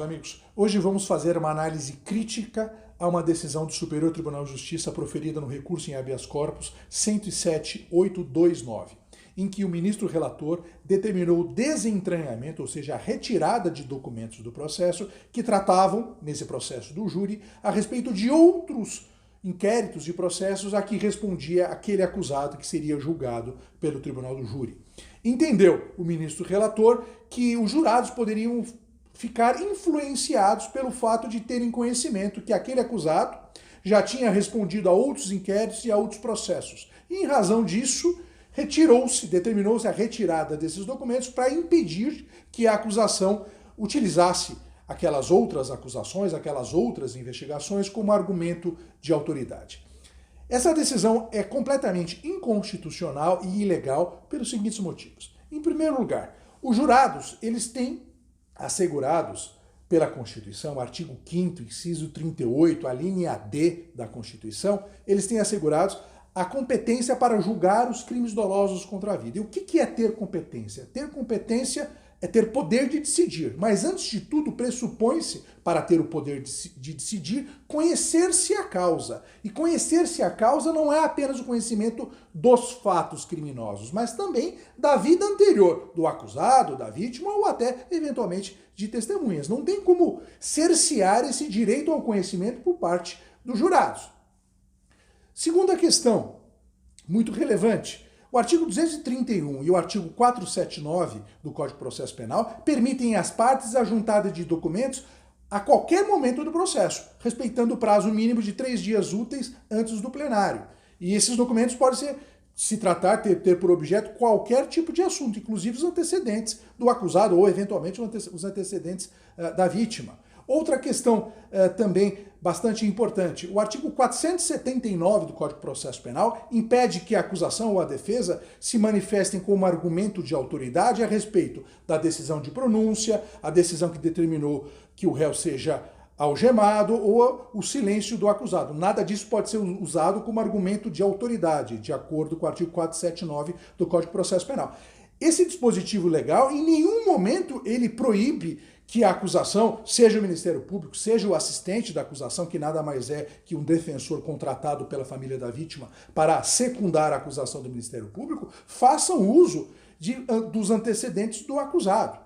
amigos, hoje vamos fazer uma análise crítica a uma decisão do Superior Tribunal de Justiça proferida no recurso em habeas corpus 107.829, em que o ministro relator determinou o desentranhamento, ou seja, a retirada de documentos do processo que tratavam, nesse processo do júri, a respeito de outros inquéritos e processos a que respondia aquele acusado que seria julgado pelo tribunal do júri. Entendeu o ministro relator que os jurados poderiam ficar influenciados pelo fato de terem conhecimento que aquele acusado já tinha respondido a outros inquéritos e a outros processos. E, em razão disso, determinou-se a retirada desses documentos para impedir que a acusação utilizasse aquelas outras acusações, aquelas outras investigações como argumento de autoridade. Essa decisão é completamente inconstitucional e ilegal pelos seguintes motivos. Em primeiro lugar, os jurados, eles têm assegurados pela Constituição, artigo 5º, inciso 38, a linha D da Constituição, eles têm assegurados a competência para julgar os crimes dolosos contra a vida. E o que é ter competência? Ter competência é ter poder de decidir, mas antes de tudo pressupõe-se, para ter o poder de decidir, conhecer-se a causa. E conhecer-se a causa não é apenas o conhecimento dos fatos criminosos, mas também da vida anterior do acusado, da vítima ou até, eventualmente, de testemunhas. Não tem como cercear esse direito ao conhecimento por parte dos jurados. Segunda questão, muito relevante. O artigo 231 e o artigo 479 do Código de Processo Penal permitem às partes a juntada de documentos a qualquer momento do processo, respeitando o prazo mínimo de 3 dias úteis antes do plenário. E esses documentos podem ter por objeto qualquer tipo de assunto, inclusive os antecedentes do acusado ou, eventualmente, os antecedentes da vítima. Outra questão também bastante importante, o artigo 479 do Código de Processo Penal impede que a acusação ou a defesa se manifestem como argumento de autoridade a respeito da decisão de pronúncia, a decisão que determinou que o réu seja algemado ou o silêncio do acusado. Nada disso pode ser usado como argumento de autoridade, de acordo com o artigo 479 do Código de Processo Penal. Esse dispositivo legal, em nenhum momento, ele proíbe que a acusação, seja o Ministério Público, seja o assistente da acusação, que nada mais é que um defensor contratado pela família da vítima para secundar a acusação do Ministério Público, façam uso dos antecedentes do acusado.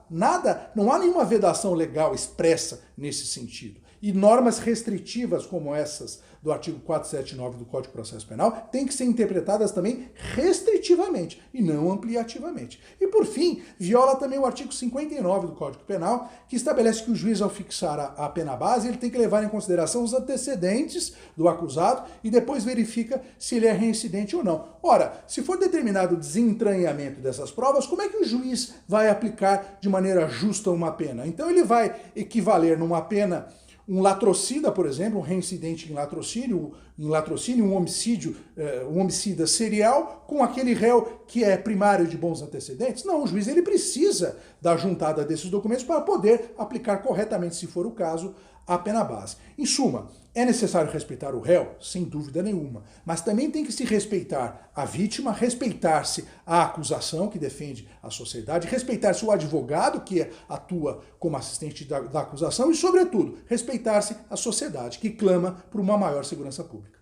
Não há nenhuma vedação legal expressa nesse sentido. E normas restritivas como essas do artigo 479 do Código de Processo Penal têm que ser interpretadas também restritivamente e não ampliativamente. E por fim, viola também o artigo 59 do Código Penal, que estabelece que o juiz, ao fixar a pena base, ele tem que levar em consideração os antecedentes do acusado e depois verifica se ele é reincidente ou não. Ora, se for determinado o desentranhamento dessas provas, como é que o juiz vai aplicar de maneira justa uma pena? Então ele vai equivaler numa pena um latrocida, por exemplo, um reincidente em latrocínio, um homicídio, um homicida serial, com aquele réu que é primário de bons antecedentes? Não, o juiz ele precisa da juntada desses documentos para poder aplicar corretamente, se for o caso, a pena base. Em suma, é necessário respeitar o réu? Sem dúvida nenhuma. Mas também tem que se respeitar a vítima, respeitar-se a acusação que defende a sociedade, respeitar-se o advogado que atua como assistente da acusação e, sobretudo, respeitar-se a sociedade que clama por uma maior segurança pública.